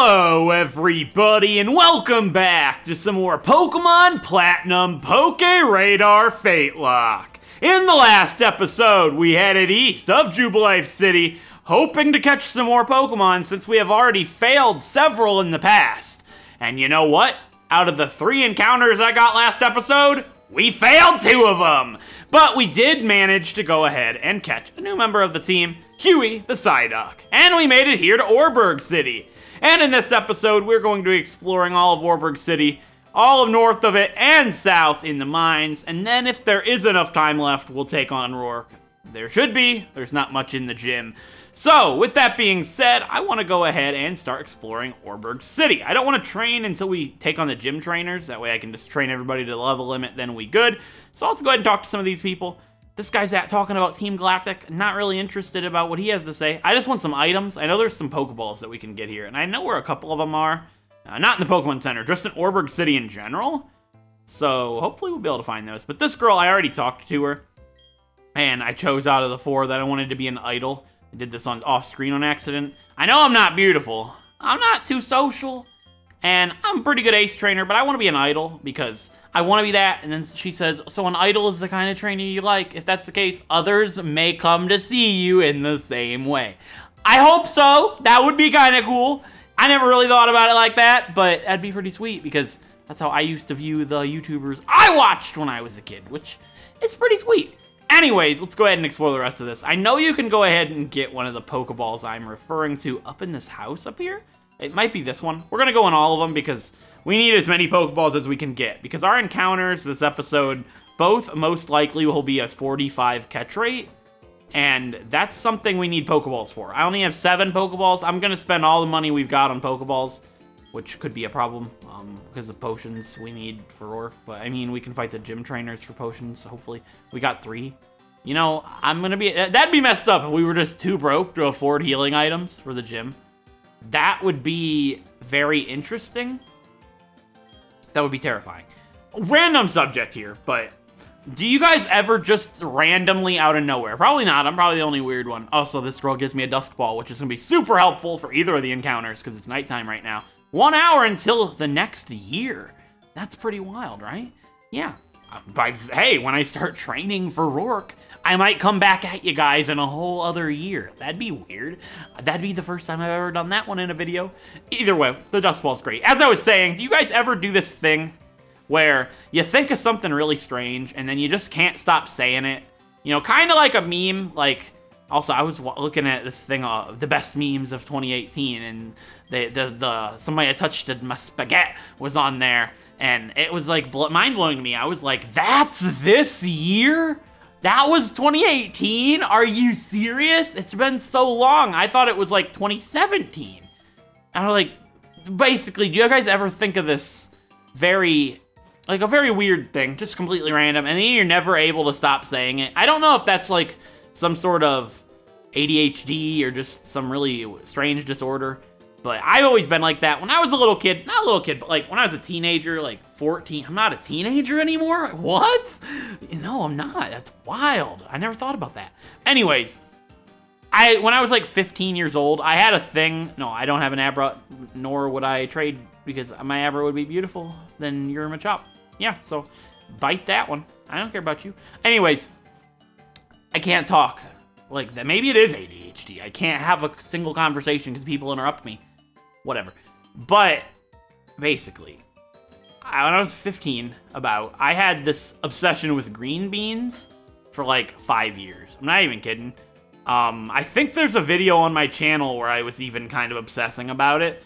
Hello everybody and welcome back to some more Pokemon Platinum PokéRadar FateLocke. In the last episode, we headed east of Jubilife City, hoping to catch some more Pokemon since we have already failed several in the past. And you know what? Out of the 3 encounters I got last episode, we failed 2 of them. But we did manage to go ahead and catch a new member of the team, Huey the Psyduck. And we made it here to Oreburgh City. And in this episode, we're going to be exploring all of Oreburgh City, all of north of it and south in the mines, and then if there is enough time left, we'll take on Rourke. There should be, there's not much in the gym. So, with that being said, I want to go ahead and start exploring Oreburgh City. I don't want to train until we take on the gym trainers, that way I can just train everybody to the level limit, then we good. So let's go ahead and talk to some of these people. This guy's talking about Team Galactic, not really interested about what he has to say. I just want some items. I know there's some Pokeballs that we can get here, and I know where a couple of them are. Not in the Pokemon Center, just in Oreburgh City in general. So hopefully we'll be able to find those. But this girl, I already talked to her, and I chose out of the 4 that I wanted to be an idol. I did this on off-screen on accident. I know I'm not beautiful. I'm not too social, and I'm a pretty good ace trainer, but I want to be an idol because I want to be that. And then she says, so an idol is the kind of trainer you like. If that's the case, others may come to see you in the same way. I hope so. That would be kind of cool. I never really thought about it like that, but that'd be pretty sweet because that's how I used to view the YouTubers I watched when I was a kid, which is pretty sweet. Anyways, let's go ahead and explore the rest of this. I know you can go ahead and get one of the Pokeballs I'm referring to up in this house up here. It might be this one. We're going to go on all of them because we need as many Pokeballs as we can get. Because our encounters this episode, both most likely will be a 45 catch rate. And that's something we need Pokeballs for. I only have 7 Pokeballs. I'm going to spend all the money we've got on Pokeballs, which could be a problem because of potions we need for Rourke. But I mean, we can fight the gym trainers for potions, hopefully. We got 3. You know, I'm going to be... That'd be messed up if we were just too broke to afford healing items for the gym. That would be very interesting. That would be terrifying. Random subject here, but do you guys ever just randomly out of nowhere? Probably not. I'm probably the only weird one. Also, this girl gives me a Dusk Ball, which is going to be super helpful for either of the encounters because it's nighttime right now. 1 hour until the next year. That's pretty wild, right? Yeah. Hey, when I start training for Rourke, I might come back at you guys in a whole other year. That'd be weird. That'd be the first time I've ever done that one in a video. Either way, the Dusk Ball's great. As I was saying, do you guys ever do this thing where you think of something really strange and then you just can't stop saying it? You know, kind of like a meme. Like, also, I was looking at this thing, the best memes of 2018, and somebody that touched my spaghetti was on there, and it was like mind-blowing to me. I was like, that's this year? That was 2018? Are you serious? It's been so long. I thought it was like 2017. I was like, basically, do you guys ever think of this like a very weird thing, just completely random, and then you're never able to stop saying it? I don't know if that's like some sort of ADHD or just some really strange disorder, but I've always been like that. When I was a little kid, not a little kid, but like when I was a teenager, like 14, I'm not a teenager anymore? What? No, I'm not. That's wild. I never thought about that. Anyways, when I was like 15 years old, I had a thing. No, I don't have an Abra, nor would I trade because my Abra would be beautiful than your Machop. Yeah, so bite that one. I don't care about you. Anyways, I can't talk like that. Maybe it is ADHD. I can't have a single conversation because people interrupt me. Whatever. But basically, when I was 15, I had this obsession with green beans for like 5 years. I'm not even kidding. I think there's a video on my channel where I was even kind of obsessing about it.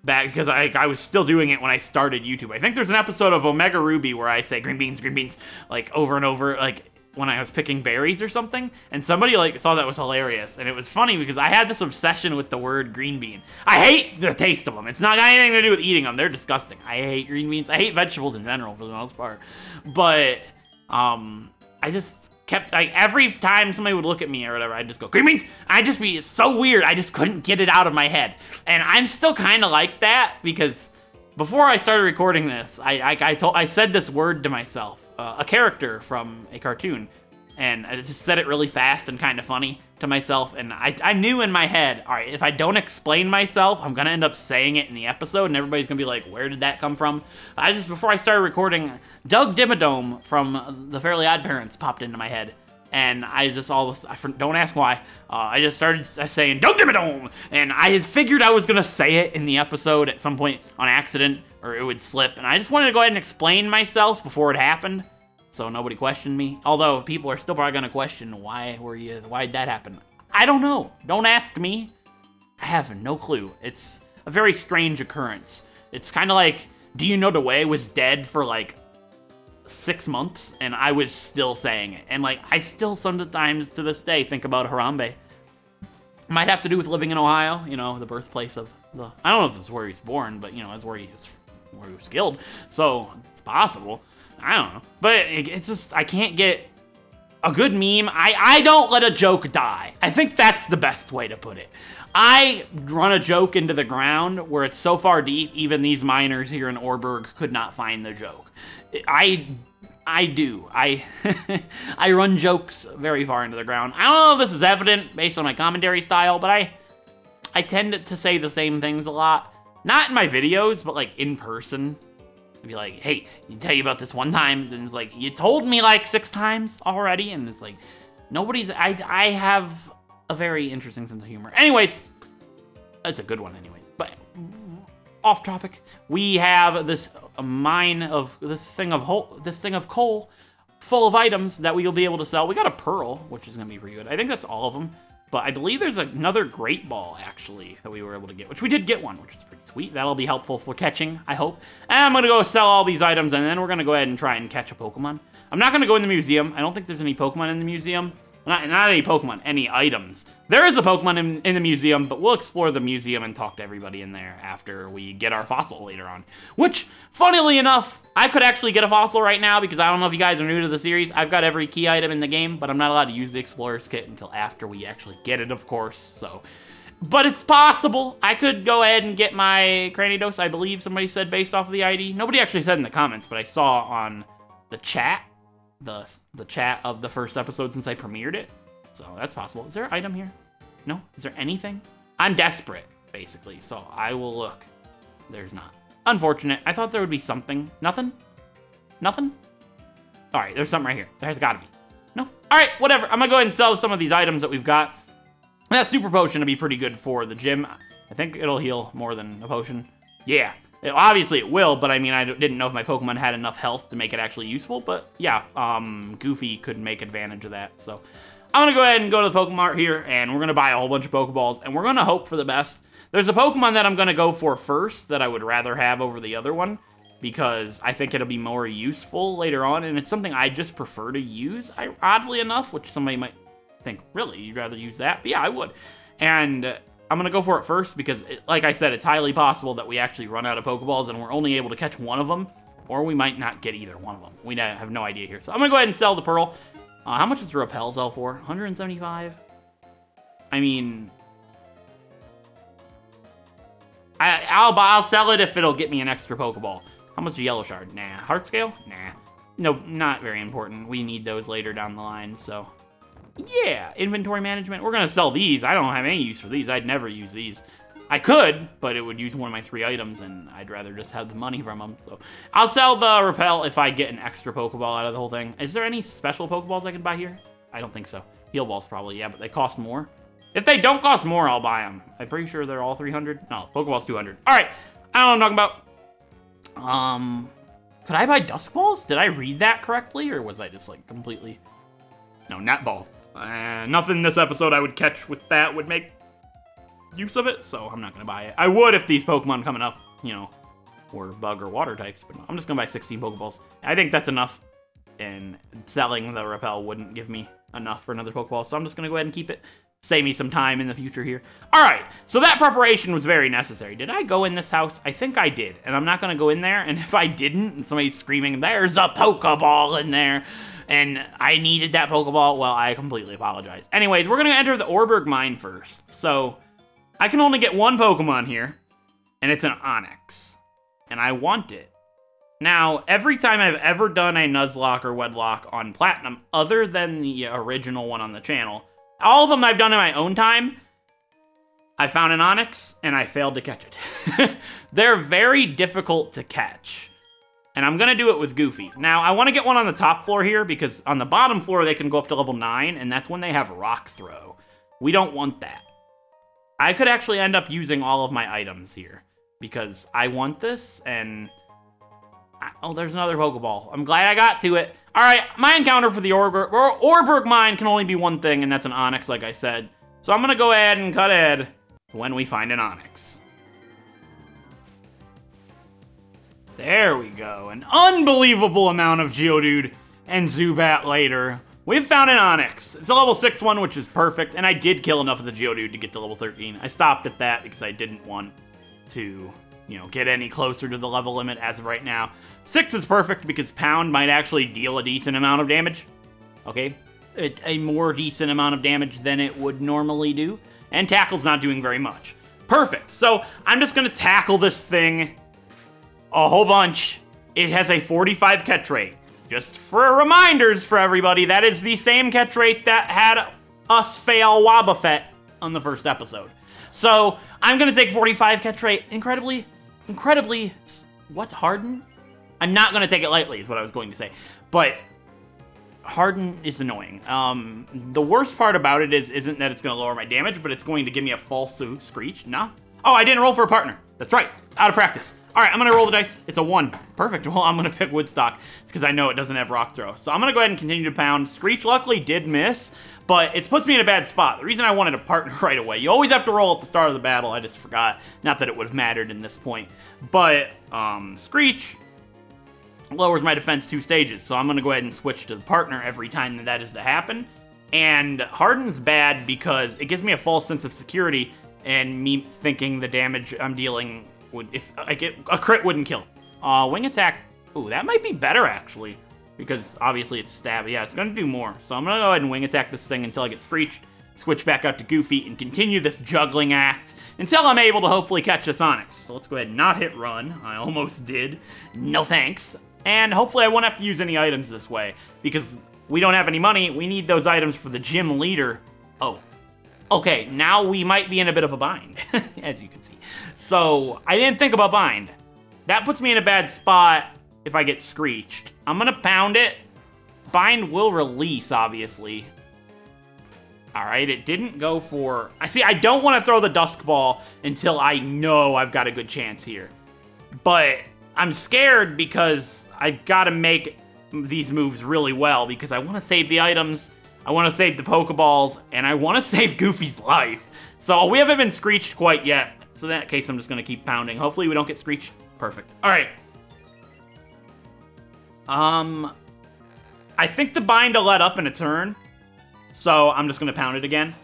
Back because I was still doing it when I started YouTube. I think there's an episode of Omega Ruby where I say green beans, like over and over, like when I was picking berries or something, and somebody like thought that was hilarious. And it was funny because I had this obsession with the word green bean. I hate the taste of them. It's not got anything to do with eating them. They're disgusting. I hate green beans. I hate vegetables in general for the most part. But I just kept, like, every time somebody would look at me or whatever, I'd just go, green beans! I'd just be so weird, I just couldn't get it out of my head. And I'm still kind of like that, because before I started recording this, I said this word to myself, a character from a cartoon, and I just said it really fast and kind of funny to myself, and I knew in my head, all right, if I don't explain myself, I'm gonna end up saying it in the episode, and everybody's gonna be like, where did that come from? Before I started recording, Doug Dimmadome from The Fairly Odd Parents popped into my head, and don't ask why, I just started saying, Doug Dimmadome, and I figured I was gonna say it in the episode at some point on accident, or it would slip, and I just wanted to go ahead and explain myself before it happened, so nobody questioned me. Although people are still probably gonna question, why'd that happen? I don't know. Don't ask me. I have no clue. It's a very strange occurrence. It's kind of like, do you know DeWay was dead for like 6 months, and I was still saying it. And like, I still sometimes to this day think about Harambe. Might have to do with living in Ohio, you know, the birthplace of the, I don't know if this is where he's born, but you know, it's where he was killed. So it's possible. I don't know. But it's just, I can't get a good meme. I don't let a joke die. I think that's the best way to put it. I run a joke into the ground where it's so far deep, even these miners here in Oreburgh could not find the joke. I do. I run jokes very far into the ground. I don't know if this is evident based on my commentary style, but I tend to say the same things a lot. Not in my videos, but like in person. I'd be like, hey, you tell you about this one time, then it's like, you told me like 6 times already, and it's like, I have a very interesting sense of humor. Anyways, that's a good one anyways, but off topic, we have this thing of coal full of items that we will be able to sell. We got a pearl, which is gonna be pretty good. I think that's all of them. But I believe there's another great ball, actually, that we were able to get, which we did get one, which is pretty sweet. That'll be helpful for catching, I hope. And I'm going to go sell all these items, and then we're going to go ahead and try and catch a Pokemon. I'm not going to go in the museum. I don't think there's any Pokemon in the museum. Not any Pokemon, any items. There is a Pokemon in the museum, but we'll explore the museum and talk to everybody in there after we get our fossil later on. Which, funnily enough, I could actually get a fossil right now because I don't know if you guys are new to the series. I've got every key item in the game, but I'm not allowed to use the Explorer's Kit until after we actually get it, of course, so. But it's possible. I could go ahead and get my Cranidos, I believe somebody said, based off of the ID. Nobody actually said in the comments, but I saw on the chat, the chat of the first episode since I premiered it. So that's possible. Is there an item here? No? Is there anything? I'm desperate, basically, so I will look. There's not. Unfortunate. I thought there would be something. Nothing? Nothing? All right, there's something right here. There's gotta be. No? All right, whatever. I'm gonna go ahead and sell some of these items that we've got. That super potion will be pretty good for the gym. I think it'll heal more than a potion. Yeah. Obviously it will, but I mean, I didn't know if my Pokemon had enough health to make it actually useful, but yeah, Goofy could make advantage of that, so. I'm gonna go ahead and go to the Pokemon Mart here, and we're gonna buy a whole bunch of Pokeballs, and we're gonna hope for the best. There's a Pokemon that I'm gonna go for first that I would rather have over the other one, because I think it'll be more useful later on, and it's something I just prefer to use, oddly enough, which somebody might think, really, you'd rather use that? But yeah, I would. And I'm gonna go for it first because, like I said, it's highly possible that we actually run out of Pokeballs and we're only able to catch one of them, or we might not get either one of them. We have no idea here. So I'm gonna go ahead and sell the Pearl. How much does the Repel sell for? 175? I mean, I'll sell it if it'll get me an extra Pokeball. How much is Yellow Shard? Nah. Heart Scale? Nah. No, not very important. We need those later down the line, so. Yeah, inventory management. We're gonna sell these. I don't have any use for these. I'd never use these. I could, but it would use one of my 3 items, and I'd rather just have the money from them. So I'll sell the Repel if I get an extra Pokeball out of the whole thing. Is there any special Pokeballs I can buy here? I don't think so. Heal Balls probably, yeah, but they cost more. If they don't cost more, I'll buy them. I'm pretty sure they're all 300. No, Pokeball's 200. All right, I don't know what I'm talking about. Could I buy Dusk Balls? Did I read that correctly, or was I just like completely? No, not both. Nothing this episode I would catch with that would make use of it, so I'm not gonna buy it. I would if these Pokemon coming up, you know, were bug or water types, but no, I'm just gonna buy 16 Pokeballs. I think that's enough, and selling the Repel wouldn't give me enough for another Pokeball, so I'm just gonna go ahead and keep it. Save me some time in the future here. All right, so that preparation was very necessary. Did I go in this house? I think I did, and I'm not gonna go in there, and if I didn't, and somebody's screaming, there's a Pokeball in there, and I needed that Pokeball, well, I completely apologize. Anyways, we're gonna enter the Oreburgh mine first, so I can only get one Pokemon here, and it's an Onix, and I want it. Now, every time I've ever done a Nuzlocke or Wedlocke on Platinum, other than the original one on the channel, all of them I've done in my own time, I found an Onix, and I failed to catch it. They're very difficult to catch. And I'm gonna do it with Goofy. Now, I wanna get one on the top floor here, because on the bottom floor, they can go up to level 9, and that's when they have Rock Throw. We don't want that. I could actually end up using all of my items here, because I want this, and... Oh, there's another Pokeball. I'm glad I got to it. All right, my encounter for the Oreburgh mine can only be one thing, and that's an Onix, like I said. So I'm gonna go ahead and cut ahead when we find an Onix. There we go. An unbelievable amount of Geodude and Zubat later. We've found an Onix. It's a level 6 one, which is perfect, and I did kill enough of the Geodude to get to level 13. I stopped at that because I didn't want to... get any closer to the level limit as of right now. 6 is perfect because Pound might actually deal a decent amount of damage. Okay? A more decent amount of damage than it would normally do. And Tackle's not doing very much. Perfect. So, I'm just gonna tackle this thing a whole bunch. It has a 45 catch rate. Just for reminders for everybody, that is the same catch rate that had us fail Wobbuffet on the first episode. So, I'm gonna take 45 catch rate. Incredibly, what, Harden? I'm not gonna take it lightly, is what I was going to say. But, Harden is annoying. The worst part about it isn't that it's gonna lower my damage, but it's going to give me a false Screech. No? Oh, I didn't roll for a partner. That's right, out of practice. All right, I'm gonna roll the dice. It's a 1. Perfect. Well, I'm gonna pick Woodstock because I know it doesn't have Rock Throw. So I'm gonna go ahead and continue to pound. Screech luckily did miss, but it puts me in a bad spot. The reason I wanted a partner right away, you always have to roll at the start of the battle. I just forgot. Not that it would have mattered in this point. But Screech lowers my defense 2 stages, so I'm gonna go ahead and switch to the partner every time that is to happen. And Harden's bad because it gives me a false sense of security and me thinking the damage I'm dealing would, if I get a crit, wouldn't kill. Wing attack, ooh, that might be better actually, because obviously it's stab. Yeah, it's gonna do more. So I'm gonna go ahead and wing attack this thing until I get Screeched, switch back out to Goofy, and continue this juggling act until I'm able to hopefully catch this Onix. So let's go ahead and not hit run. I almost did. No thanks. And hopefully I won't have to use any items this way, because we don't have any money. We need those items for the gym leader. Oh, okay, now we might be in a bit of a bind, as you can see. So, I didn't think about bind. That puts me in a bad spot if I get Screeched. I'm gonna pound it. Bind will release, obviously. Alright, it didn't go for... I don't want to throw the Dusk Ball until I know I've got a good chance here. But I'm scared because I've got to make these moves really well because I want to save the items, I want to save the Pokeballs, and I want to save Goofy's life. So we haven't been Screeched quite yet. So in that case, I'm just going to keep pounding. Hopefully we don't get Screeched. Perfect. All right. I think the bind will let up in a turn. So I'm just going to pound it again.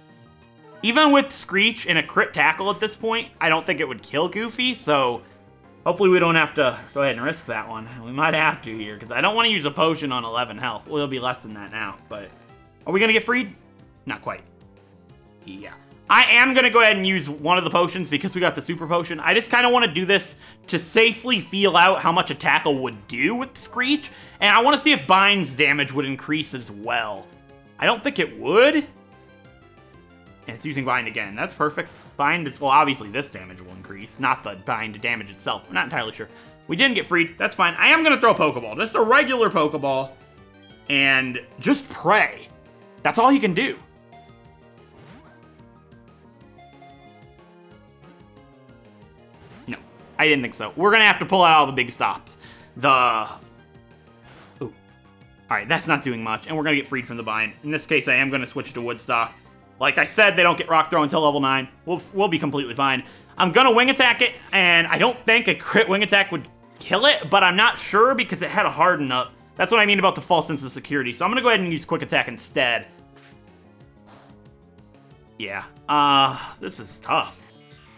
Even with Screech and a crit tackle at this point, I don't think it would kill Goofy. So hopefully we don't have to go ahead and risk that one. We might have to here because I don't want to use a potion on 11 health. Well, it'll be less than that now. But are we going to get freed? Not quite. Yeah. I am going to go ahead and use one of the potions because we got the super potion. I just kind of want to do this to safely feel out how much a tackle would do with Screech. And I want to see if Bind's damage would increase as well. I don't think it would. And it's using Bind again. That's perfect. Bind is, well, obviously this damage will increase, not the Bind damage itself. I'm not entirely sure. We didn't get freed. That's fine. I am going to throw a Pokeball. Just a regular Pokeball. And just pray. That's all you can do. I didn't think so. We're going to have to pull out all the big stops. Ooh. Alright, that's not doing much. And we're going to get freed from the bind. In this case, I am going to switch to Woodstock. Like I said, they don't get Rock Throw until level 9. We'll be completely fine. I'm going to Wing Attack it, and I don't think a crit Wing Attack would kill it, but I'm not sure because it had a Harden up. That's what I mean about the false sense of security. So I'm going to go ahead and use Quick Attack instead. Yeah. This is tough.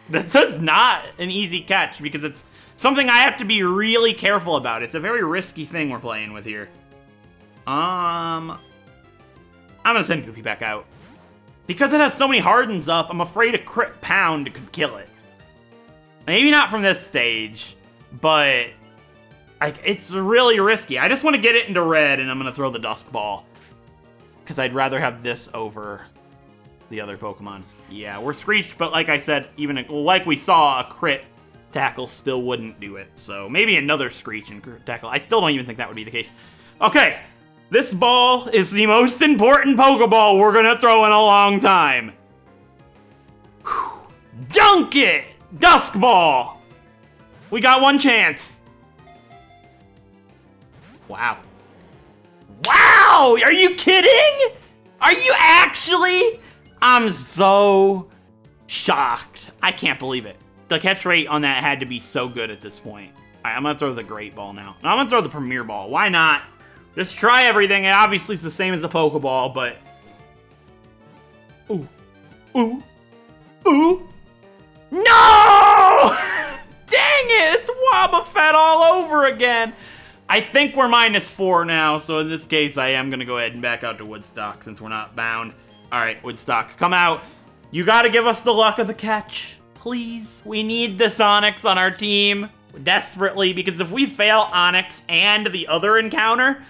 This is not an easy catch because it's something I have to be really careful about. It's a very risky thing we're playing with here. I'm gonna send Goofy back out. Because it has so many Hardens up, I'm afraid a crit pound could kill it. Maybe not from this stage, but It's really risky. I just want to get it into red, and I'm going to throw the Dusk Ball. Because I'd rather have this over the other Pokemon. Yeah, we're Screeched, but like I said, even like we saw, a crit tackle still wouldn't do it. So maybe another Screech and crit tackle. I still don't even think that would be the case. Okay, this ball is the most important Pokeball we're going to throw in a long time. Whew. Dunk it! Dusk Ball! We got one chance. Wow. Wow! Are you kidding? Are you actually? I'm so shocked. I can't believe it. The catch rate on that had to be so good at this point. All right, I'm gonna throw the Great Ball now. No, I'm gonna throw the Premier Ball. Why not? Just try everything. It obviously is the same as the Pokeball, but... Ooh. Ooh. Ooh. No! Dang it! It's Wobbuffet all over again. I think we're -4 now, so in this case, I am going to go ahead and back out to Woodstock since we're not bound. All right, Woodstock, come out. You got to give us the luck of the catch. Please, we need this Onix on our team desperately, because if we fail Onix and the other encounter,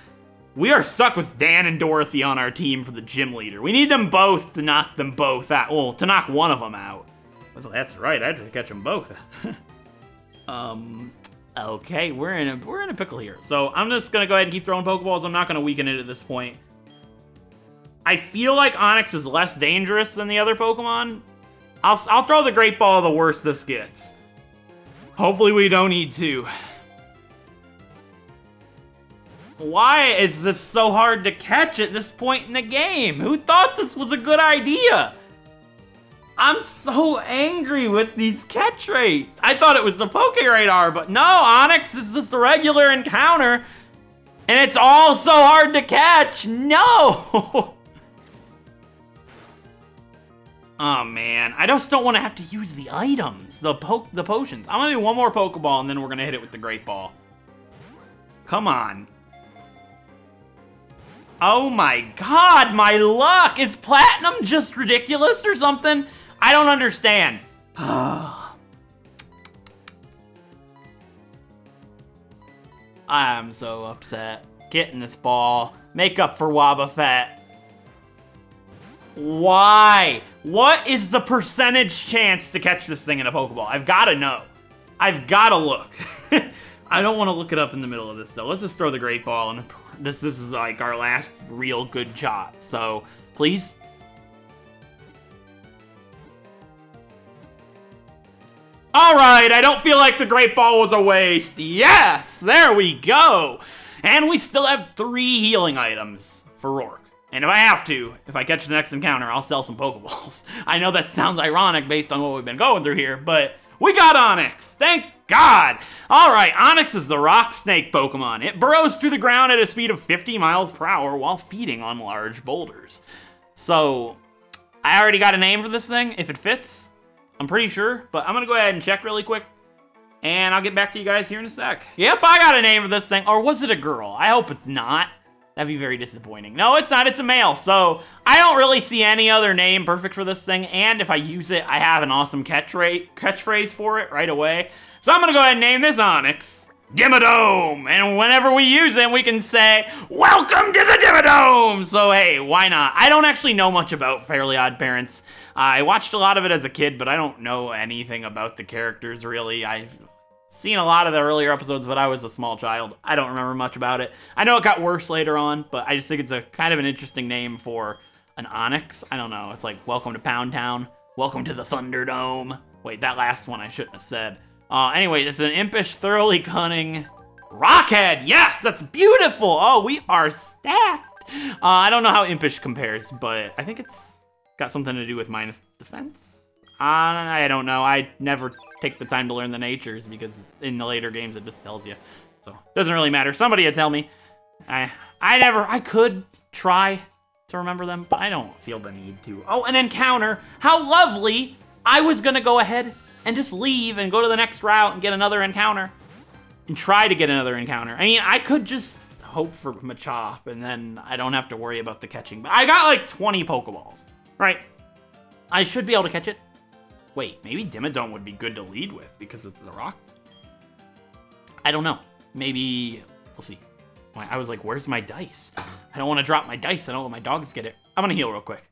we are stuck with Dan and Dorothy on our team for the gym leader. We need them both to knock them both out. Well, to knock one of them out. Well, that's right, I had to catch them both. Okay, we're in a pickle here. So I'm just gonna go ahead and keep throwing Pokeballs. I'm not gonna weaken it at this point. I feel like Onix is less dangerous than the other Pokemon. I'll throw the Great Ball the worse this gets. Hopefully we don't need to. Why is this so hard to catch at this point in the game? Who thought this was a good idea? I'm so angry with these catch rates. I thought it was the PokéRadar, but no, Onix is just a regular encounter, and it's all so hard to catch. No! Oh man, I just don't want to have to use the items, the potions. I'm gonna do one more Pokeball, and then we're gonna hit it with the Great Ball. Come on. Oh my god, my luck! Is Platinum just ridiculous or something? I don't understand. I'm so upset. Getting this ball. Make up for Wobbuffet. Why? What is the percentage chance to catch this thing in a Pokeball? I've got to know. I've got to look. I don't want to look it up in the middle of this, though. Let's just throw the Great Ball, and this is like our last real good shot. So, please. All right, I don't feel like the Great Ball was a waste. Yes, there we go. And we still have 3 healing items for Rourke. And if I have to, if I catch the next encounter, I'll sell some Pokeballs. I know that sounds ironic based on what we've been going through here, but we got Onix. Thank God. All right, Onix is the rock snake Pokemon. It burrows through the ground at a speed of 50 miles per hour while feeding on large boulders. So, I already got a name for this thing, if it fits. I'm pretty sure, but I'm gonna go ahead and check really quick, and I'll get back to you guys here in a sec. Yep, I got a name for this thing. Or was it a girl? I hope it's not. That'd be very disappointing. No, it's not. It's a male, so I don't really see any other name perfect for this thing, and if I use it, I have an awesome catchphrase for it right away. So I'm gonna go ahead and name this Onix Dimmadome, and whenever we use it, we can say, "Welcome to the Dimmadome!" So hey, why not? I don't actually know much about Fairly Odd Parents. I watched a lot of it as a kid, but I don't know anything about the characters, really. I've seen a lot of the earlier episodes, but I was a small child. I don't remember much about it. I know it got worse later on, but I just think it's a kind of an interesting name for an Onix. I don't know. It's like, welcome to Pound Town. Welcome to the Thunderdome. Wait, that last one I shouldn't have said. Anyway, it's an impish, thoroughly cunning Rockhead. Yes, that's beautiful. Oh, we are stacked. I don't know how impish compares, but I think it's got something to do with minus defense? I don't know. I never take the time to learn the natures because in the later games it just tells you. So, it doesn't really matter. Somebody will tell me. I could try to remember them, but I don't feel the need to. Oh, an encounter. How lovely. I was going to go ahead and just leave and go to the next route and get another encounter. And try to get another encounter. I mean, I could just hope for Machop and then I don't have to worry about the catching. But I got like 20 Pokeballs. Right. I should be able to catch it. Wait, maybe Dimmadome would be good to lead with because it's the rock? I don't know. maybe, we'll see. I was like, where's my dice? I don't want to drop my dice. I don't let my dogs get it. I'm going to heal real quick.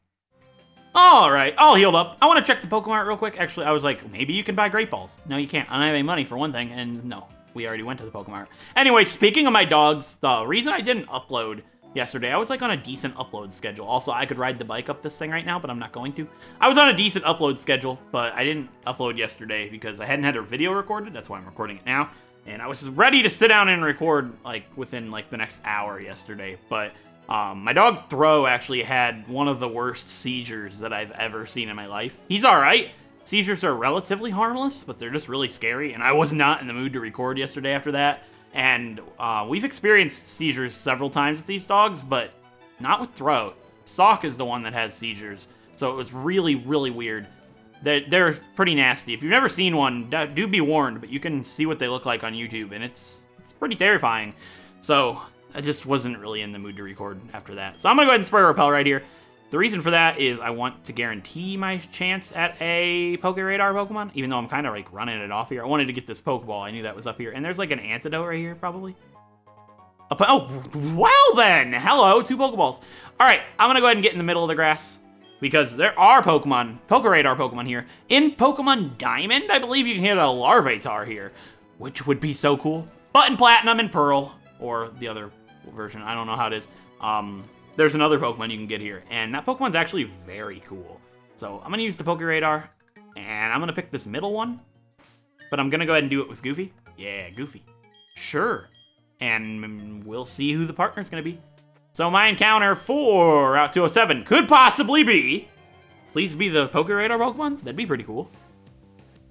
All right, all healed up. I want to check the Pokemon real quick. Actually, I was like, maybe you can buy Great Balls. No, you can't. I don't have any money for one thing, and no, we already went to the Pokemon. Anyway, speaking of my dogs, the reason I didn't upload yesterday, I was like on a decent upload schedule. Also, I could ride the bike up this thing right now, but I'm not going to. I was on a decent upload schedule, but I didn't upload yesterday because I hadn't had a video recorded. That's why I'm recording it now. And I was ready to sit down and record like within like the next hour yesterday, but my dog Throw actually had one of the worst seizures that I've ever seen in my life. He's all right. Seizures are relatively harmless, but they're just really scary, and I was not in the mood to record yesterday after that. And we've experienced seizures several times with these dogs, but not with Throw. Sock is the one that has seizures, so it was really, really weird. They're pretty nasty. If you've never seen one, do be warned, but you can see what they look like on YouTube, and it's pretty terrifying. So I just wasn't really in the mood to record after that. So I'm going to go ahead and spray Repel right here. The reason for that is I want to guarantee my chance at a PokéRadar Pokemon, even though I'm kind of like running it off here. I wanted to get this Pokeball. I knew that was up here. And there's like an antidote right here, probably. Oh, well then. Hello, 2 Pokeballs. All right, I'm going to go ahead and get in the middle of the grass because there are PokéRadar Pokemon here. In Pokemon Diamond, I believe you can hit a Larvitar here, which would be so cool. But in Platinum and Pearl, or the other version, I don't know how it is, there's another Pokemon you can get here, and that Pokemon's actually very cool. So I'm going to use the PokéRadar, and I'm going to pick this middle one, but I'm going to go ahead and do it with Goofy. Yeah, Goofy. Sure. And we'll see who the partner's going to be. So my encounter for Route 207 could possibly be, please be the PokéRadar Pokemon. That'd be pretty cool.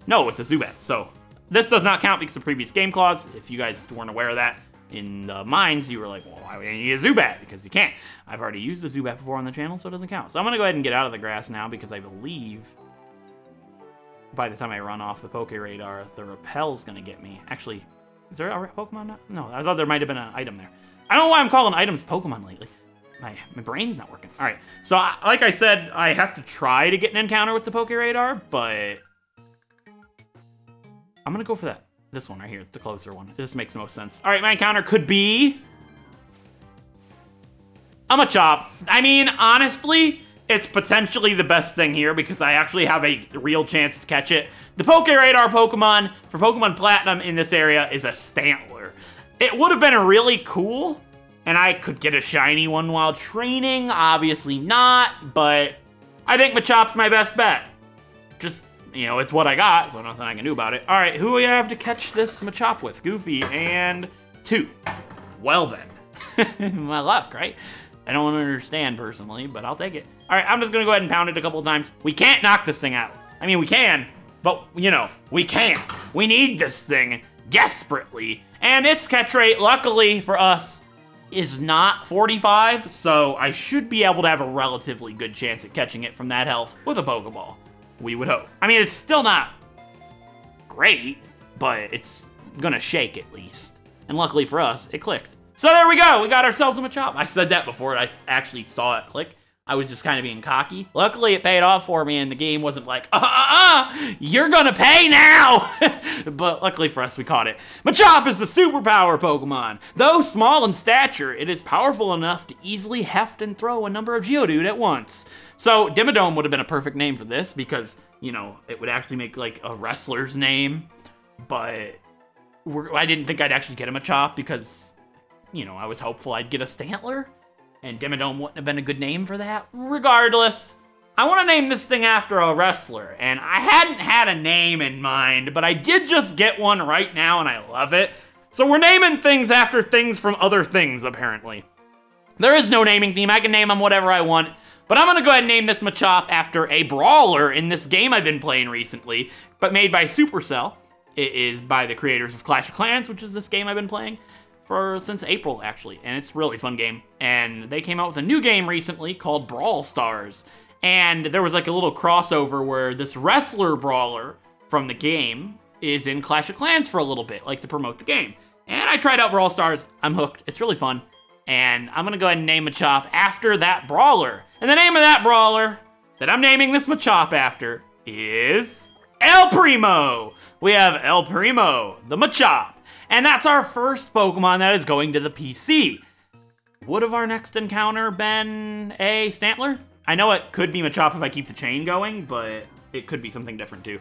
No, it's a Zubat. So this does not count because of previous game clause. If you guys weren't aware of that, in the mines, you were like, well, why would you use a Zubat? Because you can't. I've already used a Zubat before on the channel, so it doesn't count. So I'm going to go ahead and get out of the grass now because I believe by the time I run off the PokéRadar, the Repel's going to get me. Actually, is there a Pokemon now? No, I thought there might have been an item there. I don't know why I'm calling items Pokemon lately. My brain's not working. All right, so like I said, I have to try to get an encounter with the PokéRadar, but I'm going to go for that. This one right here, the closer one. This makes the most sense. All right, my encounter could be a Machop. I mean, honestly, it's potentially the best thing here because I actually have a real chance to catch it. The PokéRadar Pokemon for Pokemon Platinum in this area is a Stantler. It would have been really cool, and I could get a shiny one while training. Obviously not, but I think Machop's my best bet. Just, you know, it's what I got, so nothing I can do about it. All right, who do we have to catch this Machop with? Goofy and 2. Well then, my luck, right? I don't understand personally, but I'll take it. All right, I'm just gonna go ahead and pound it a couple of times. We can't knock this thing out. I mean, we can, but you know, we can't. We need this thing desperately. And its catch rate, luckily for us, is not 45, so I should be able to have a relatively good chance at catching it from that health with a Pokeball. We would hope. I mean, it's still not great, but it's gonna shake at least. And luckily for us, it clicked. So there we go, we got ourselves a Machop. I said that before I actually saw it click. I was just kind of being cocky. Luckily, it paid off for me, and the game wasn't like, you're gonna pay now! But luckily for us, we caught it. Machop is a superpower Pokemon. Though small in stature, it is powerful enough to easily heft and throw a number of Geodude at once. So Dimmadome would have been a perfect name for this because, you know, it would actually make like a wrestler's name. But I didn't think I'd actually get a Machop because, you know, I was hopeful I'd get a Stantler. And Dimmadome wouldn't have been a good name for that. Regardless, I want to name this thing after a wrestler. And I hadn't had a name in mind, but I did just get one right now, and I love it. So we're naming things after things from other things, apparently. There is no naming theme. I can name them whatever I want. But I'm going to go ahead and name this Machop after a brawler in this game I've been playing recently, but made by Supercell. It is by the creators of Clash of Clans, which is this game I've been playing since April, actually, and it's a really fun game. And they came out with a new game recently called Brawl Stars, and there was like a little crossover where this wrestler brawler from the game is in Clash of Clans for a little bit, like to promote the game. And I tried out Brawl Stars. I'm hooked. It's really fun. And I'm gonna go ahead and name Machop after that brawler. And the name of that brawler that I'm naming this Machop after is El Primo. We have El Primo, the Machop. And that's our first Pokemon that is going to the PC. Would have our next encounter been a Stantler? I know it could be Machop if I keep the chain going, but it could be something different too.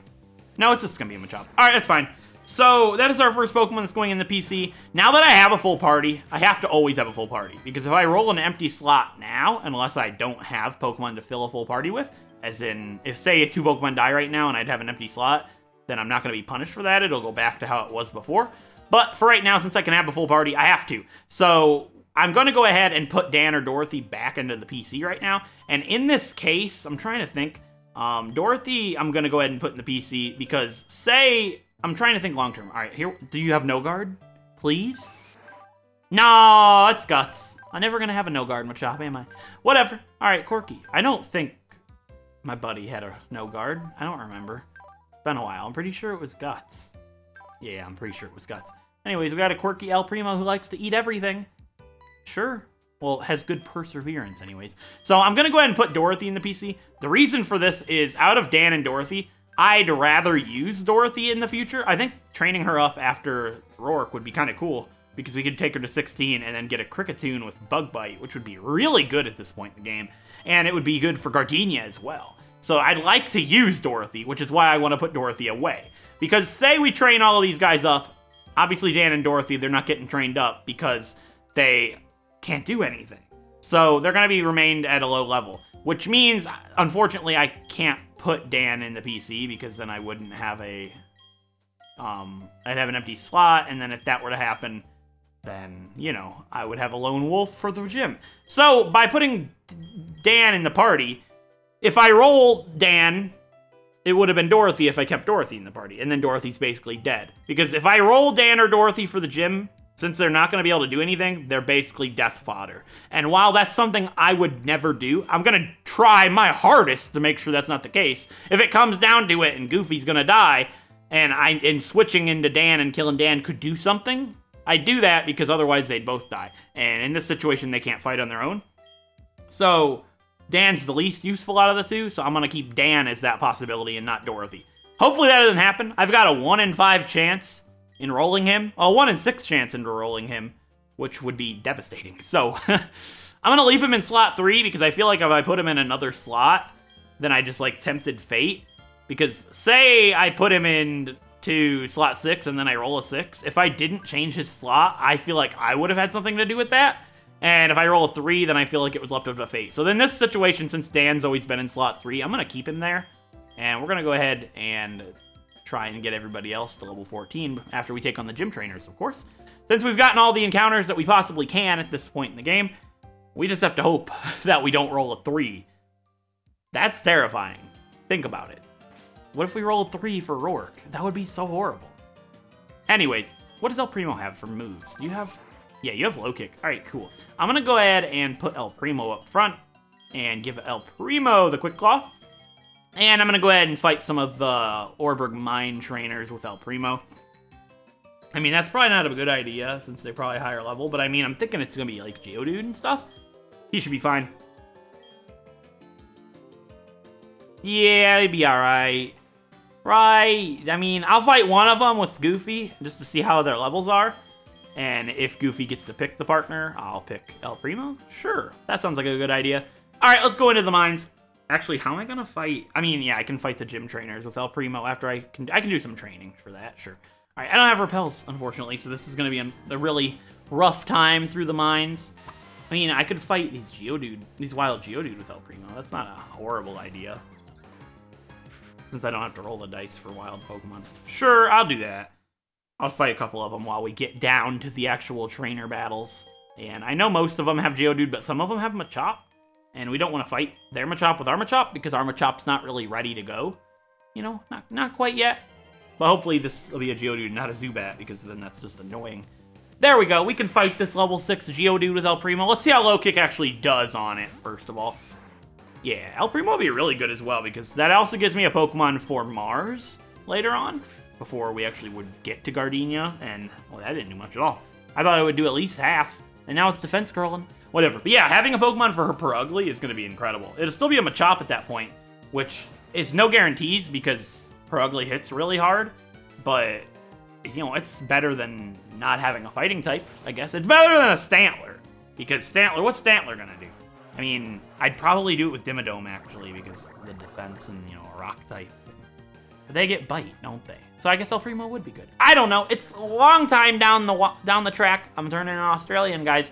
No, it's just gonna be a Machop. All right, that's fine. So that is our first Pokemon that's going in the PC. Now that I have a full party, I have to always have a full party, because if I roll an empty slot now, unless I don't have Pokemon to fill a full party with, as in, if say 2 Pokemon die right now and I'd have an empty slot, then I'm not gonna be punished for that. It'll go back to how it was before. But for right now, since I can have a full party, I have to. So I'm going to go ahead and put Dan or Dorothy back into the PC right now. And in this case, I'm trying to think. Dorothy, I'm going to go ahead and put in the PC because, say, I'm trying to think long term. All right, here, do you have no guard? Please? No, it's Guts. I'm never going to have a no guard Machop, am I? Whatever. All right, Corky. I don't think my buddy had a no guard. I don't remember. It's been a while. I'm pretty sure it was Guts. Yeah, I'm pretty sure it was Guts. Anyways, we got a quirky El Primo who likes to eat everything. Sure. Well, has good perseverance anyways. So I'm going to go ahead and put Dorothy in the PC. The reason for this is out of Dan and Dorothy, I'd rather use Dorothy in the future. I think training her up after Rourke would be kind of cool because we could take her to 16 and then get a Kricketune with Bug Bite, which would be really good at this point in the game. And it would be good for Gardenia as well. So I'd like to use Dorothy, which is why I want to put Dorothy away. Because say we train all of these guys up, obviously Dan and Dorothy, they're not getting trained up because they can't do anything. So they're going to be remained at a low level, which means, unfortunately, I can't put Dan in the PC because then I wouldn't have a, I'd have an empty slot, and then if that were to happen, then, you know, I would have a lone wolf for the gym. So by putting Dan in the party, if I roll Dan, it would have been Dorothy if I kept Dorothy in the party, and then Dorothy's basically dead. Because if I roll Dan or Dorothy for the gym, since they're not going to be able to do anything, they're basically death fodder. And while that's something I would never do, I'm going to try my hardest to make sure that's not the case. If it comes down to it and Goofy's going to die, and switching into Dan and killing Dan could do something, I'd do that because otherwise they'd both die. And in this situation, they can't fight on their own. So Dan's the least useful out of the two, so I'm going to keep Dan as that possibility and not Dorothy. Hopefully that doesn't happen. I've got a 1 in 5 chance in rolling him. A 1 in 6 chance in rolling him, which would be devastating. So I'm going to leave him in slot 3 because I feel like if I put him in another slot, then I just like tempted fate. Because say I put him in to slot 6 and then I roll a 6. If I didn't change his slot, I feel like I would have had something to do with that. And if I roll a 3, then I feel like it was left up to fate. So in this situation, since Dan's always been in slot 3, I'm going to keep him there. And we're going to go ahead and try and get everybody else to level 14 after we take on the gym trainers, of course. Since we've gotten all the encounters that we possibly can at this point in the game, we just have to hope that we don't roll a 3. That's terrifying. Think about it. What if we roll a 3 for Rourke? That would be so horrible. Anyways, what does El Primo have for moves? Do you have... Yeah, you have low kick. All right, cool. I'm going to go ahead and put El Primo up front and give El Primo the Quick Claw. And I'm going to go ahead and fight some of the Oreburgh Mine trainers with El Primo. I mean, that's probably not a good idea since they're probably higher level, but I mean, I'm thinking it's going to be like Geodude and stuff. He should be fine. Yeah, he'd be all right. Right. I mean, I'll fight one of them with Goofy just to see how their levels are. And if Goofy gets to pick the partner, I'll pick El Primo. Sure, that sounds like a good idea. All right, let's go into the mines. Actually, how am I gonna fight? I mean, yeah, I can fight the gym trainers with El Primo after I can do some training for that, sure. All right, I don't have repels, unfortunately, so this is gonna be a really rough time through the mines. I mean, I could fight these wild Geodude with El Primo. That's not a horrible idea. Since I don't have to roll the dice for wild Pokemon. Sure, I'll do that. I'll fight a couple of them while we get down to the actual trainer battles. And I know most of them have Geodude, but some of them have Machop. And we don't want to fight their Machop with our Machop because our Machop's not really ready to go. You know, not quite yet. But hopefully this will be a Geodude, not a Zubat, because then that's just annoying. There we go. We can fight this level 6 Geodude with El Primo. Let's see how low kick actually does on it, first of all. Yeah, El Primo will be really good as well, because that also gives me a Pokemon for Mars later on, before we actually would get to Gardenia, and, well, that didn't do much at all. I thought it would do at least half, and now it's defense curling. Whatever. But yeah, having a Pokemon for her Perugly is going to be incredible. It'll still be a Machop at that point, which is no guarantees, because Perugly hits really hard, but you know, it's better than not having a fighting type, I guess. It's better than a Stantler, because Stantler, what's Stantler gonna do? I mean, I'd probably do it with Dimmadome, actually, because the defense and, you know, a rock type. But they get bite, don't they? So I guess El Primo would be good. I don't know. It's a long time down the track. I'm turning an Australian, guys.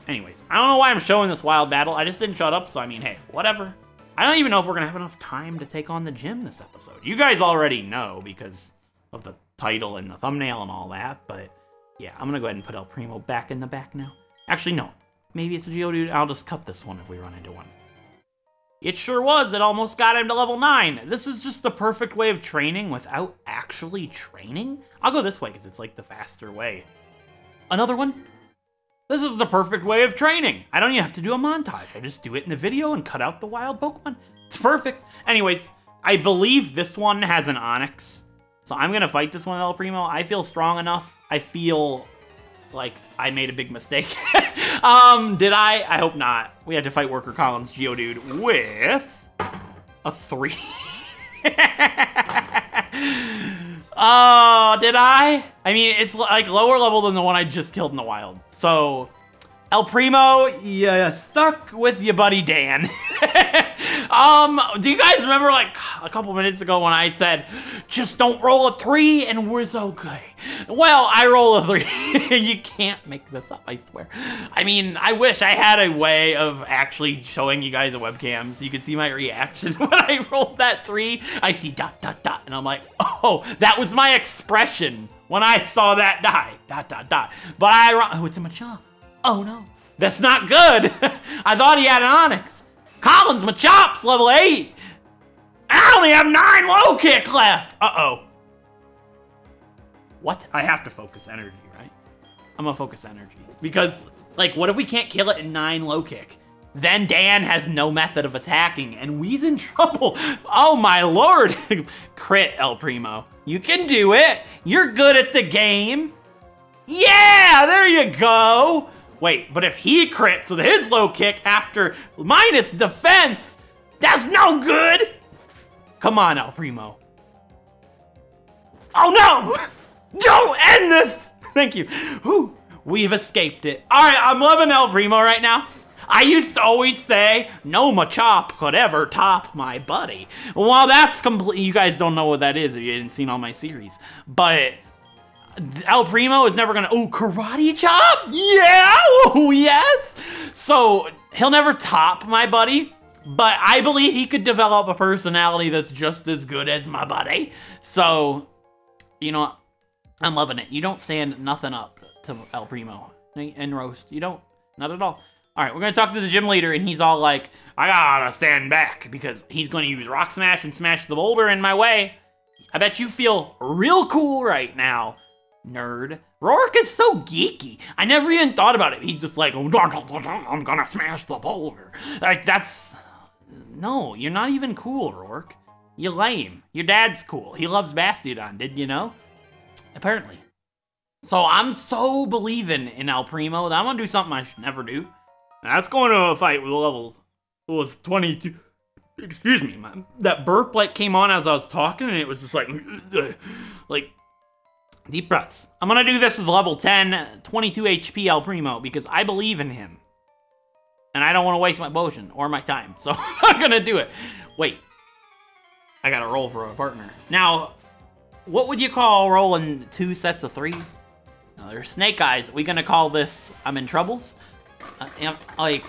Anyways, I don't know why I'm showing this wild battle. I just didn't shut up, so I mean, hey, whatever. I don't even know if we're gonna have enough time to take on the gym this episode. You guys already know because of the title and the thumbnail and all that, but yeah, I'm gonna go ahead and put El Primo back in the back now. Actually, no. Maybe it's a Geodude. I'll just cut this one if we run into one. It sure was. It almost got him to level 9. This is just the perfect way of training without actually training. I'll go this way because it's like the faster way. Another one. This is the perfect way of training. I don't even have to do a montage. I just do it in the video and cut out the wild Pokemon. It's perfect. Anyways, I believe this one has an Onix. So I'm going to fight this one, El Primo. I feel strong enough. I feel like I made a big mistake. Did I? I hope not. We had to fight Worker Collins Geodude with a 3. Oh, did I? I mean, it's like lower level than the one I just killed in the wild. So, El Primo, you stuck with your buddy Dan. Do you guys remember like a couple minutes ago when I said, just don't roll a 3 and we're okay? Well, I roll a 3. You can't make this up, I swear. I mean, I wish I had a way of actually showing you guys a webcam so you could see my reaction when I rolled that 3. I see ... and I'm like, oh, that was my expression when I saw that die ... But oh, it's a Machop. Oh no, that's not good. I thought he had an Onix. Collins Machop's level 8. I only have 9 low kick left. Uh-oh. What? I have to focus energy, right? I'm gonna focus energy. Because, like, what if we can't kill it in 9 low kick? Then Dan has no method of attacking, and we's in trouble. Oh my lord. Crit, El Primo. You can do it. You're good at the game. Yeah, there you go. Wait, but if he crits with his low kick after minus defense, that's no good. Come on, El Primo. Oh no! Don't end this! Thank you. Whew, we've escaped it. All right, I'm loving El Primo right now. I used to always say, no Machop could ever top my buddy. Well, that's complete. You guys don't know what that is if you hadn't seen all my series. But El Primo is never gonna, oh, Karate Chop? Yeah, oh yes. So he'll never top my buddy, but I believe he could develop a personality that's just as good as my buddy. So, you know, I'm loving it. You don't stand nothing up to El Primo and roast. You don't, not at all. All right, we're gonna talk to the gym leader, and he's all like, I gotta stand back because he's gonna use Rock Smash and smash the boulder in my way. I bet you feel real cool right now, nerd. Rourke is so geeky. I never even thought about it. He's just like, I'm gonna smash the boulder. Like, that's, no, you're not even cool, Rourke. You're lame. Your dad's cool. He loves Bastiodon, did you know? Apparently. So I'm so believing in El Primo that I'm gonna do something I should never do. That's going to a fight with levels with 22. Excuse me, man. That burp like came on as I was talking, and it was just like deep breaths. I'm gonna do this with level 10, 22 HP El Primo because I believe in him, and I don't want to waste my potion or my time, so I'm gonna do it. Wait, I gotta roll for a partner now. What would you call rolling 2 sets of 3? Now there's snake eyes. We gonna call this I'm in troubles? We're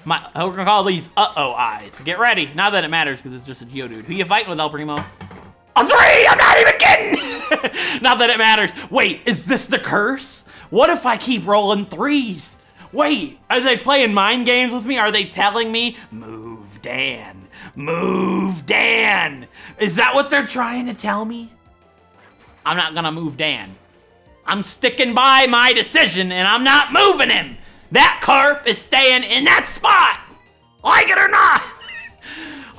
gonna call these uh-oh eyes. Get ready. Not that it matters because it's just a Geodude. Who you fighting with, El Primo? A 3! I'm not even kidding! Not that it matters. Wait, is this the curse? What if I keep rolling 3s? Wait, are they playing mind games with me? Are they telling me, move Dan, move Dan? Is that what they're trying to tell me? I'm not gonna move Dan. I'm sticking by my decision and I'm not moving him. That carp is staying in that spot, like it or not.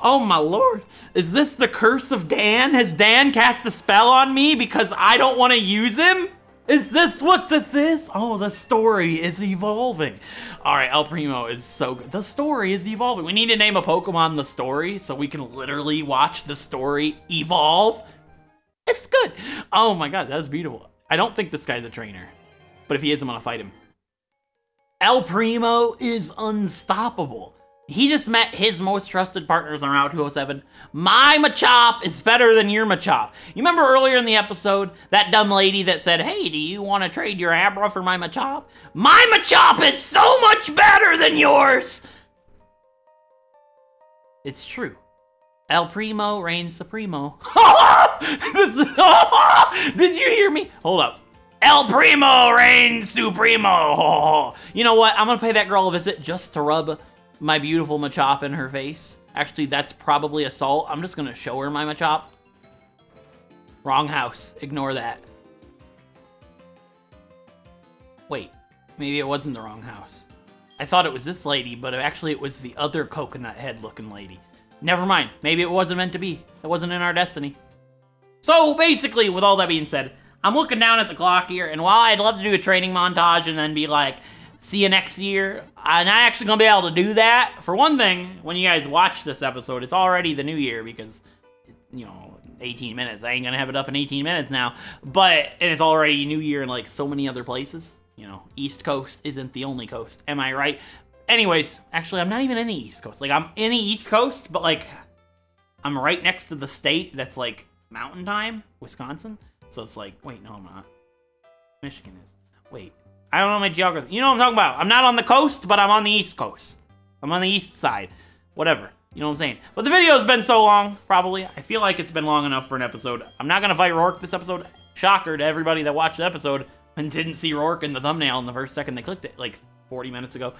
Oh my lord. Is this the curse of Dan? Has Dan cast a spell on me because I don't want to use him? Is this what this is? Oh, the story is evolving. All right, El Primo is so good. The story is evolving. We need to name a Pokemon the story so we can literally watch the story evolve. It's good. Oh my god, that's beautiful. I don't think this guy's a trainer. But if he is, I'm gonna fight him. El Primo is unstoppable. He just met his most trusted partners on Route 207. My Machop is better than your Machop. You remember earlier in the episode, that dumb lady that said, hey, do you want to trade your Abra for my Machop? My Machop is so much better than yours! It's true. El Primo reigns supremo. Did you hear me? Hold up. El Primo reigns supremo. You know what? I'm gonna pay that girl a visit just to rub my beautiful Machop in her face. Actually, that's probably assault. I'm just gonna show her my Machop. Wrong house. Ignore that. Wait, maybe it wasn't the wrong house. I thought it was this lady, but actually it was the other coconut head looking lady. Never mind. Maybe it wasn't meant to be. It wasn't in our destiny. So basically, with all that being said, I'm looking down at the clock here, and while I'd love to do a training montage and then be like, see you next year, I'm not actually gonna be able to do that. For one thing, when you guys watch this episode, it's already the new year because, you know, 18 minutes. I ain't gonna have it up in 18 minutes now. But, and it's already new year in like so many other places. You know, East Coast isn't the only coast. Am I right? Anyways, actually, I'm not even in the East Coast. Like, I'm in the East Coast, but like, I'm right next to the state that's like mountain time, Wisconsin. So it's like, wait, no, I'm not. Michigan is. Wait. I don't know my geography. You know what I'm talking about. I'm not on the coast, but I'm on the East Coast. I'm on the east side. Whatever. You know what I'm saying? But the video's been so long, probably. I feel like it's been long enough for an episode. I'm not going to fight Rourke this episode. Shocker to everybody that watched the episode and didn't see Rourke in the thumbnail in the first second they clicked it, like 40 minutes ago.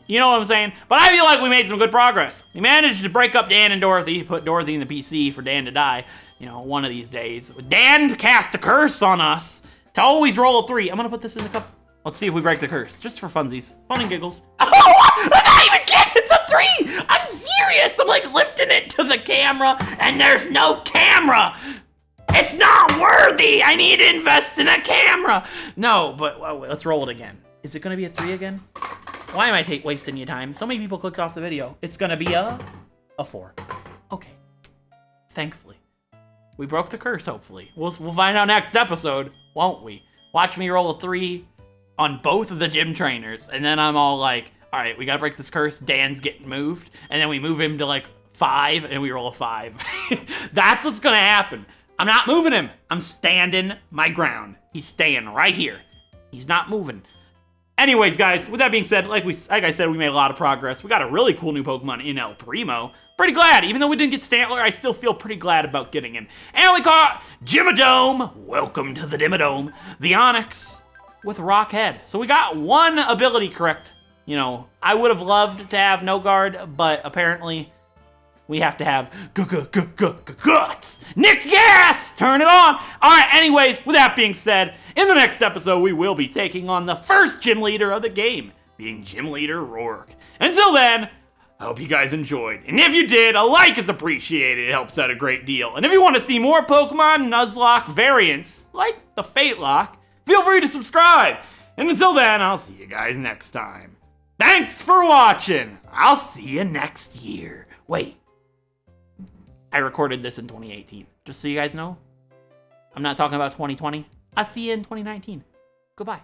You know what I'm saying? But I feel like we made some good progress. We managed to break up Dan and Dorothy, put Dorothy in the PC for Dan to die, you know, one of these days. Dan cast a curse on us to always roll a 3. I'm going to put this in the cup. Let's see if we break the curse, just for funsies. Fun and giggles. Oh, I'm not even kidding, it's a 3! I'm serious! I'm like lifting it to the camera, and there's no camera! It's not worthy! I need to invest in a camera! No, but well, let's roll it again. Is it gonna be a 3 again? Why am I wasting your time? So many people clicked off the video. It's gonna be a 4. Okay. Thankfully. We broke the curse, hopefully. We'll find out next episode, won't we? Watch me roll a 3 on both of the gym trainers, and then I'm all like, all right, we gotta break this curse. Dan's getting moved, and then we move him to like 5, and we roll a 5. That's what's gonna happen. I'm not moving him. I'm standing my ground. He's staying right here. He's not moving. Anyways, guys, with that being said, like I said, we made a lot of progress. We got a really cool new Pokemon in El Primo. Pretty glad. Even though we didn't get Stantler, I still feel pretty glad about getting him. And we caught Gymodome. Welcome to the Dimmadome. The Onix with Rock Head. So we got one ability correct. You know, I would have loved to have No Guard, but apparently we have to have guts. Nick Gas! Turn it on! Alright, anyways, with that being said, in the next episode, we will be taking on the first gym leader of the game, being Gym Leader Rourke. Until then, I hope you guys enjoyed. And if you did, a like is appreciated. It helps out a great deal. And if you want to see more Pokemon Nuzlocke variants, like the FateLocke, feel free to subscribe. And until then, I'll see you guys next time. Thanks for watching. I'll see you next year. Wait. I recorded this in 2018. Just so you guys know. I'm not talking about 2020. I'll see you in 2019. Goodbye.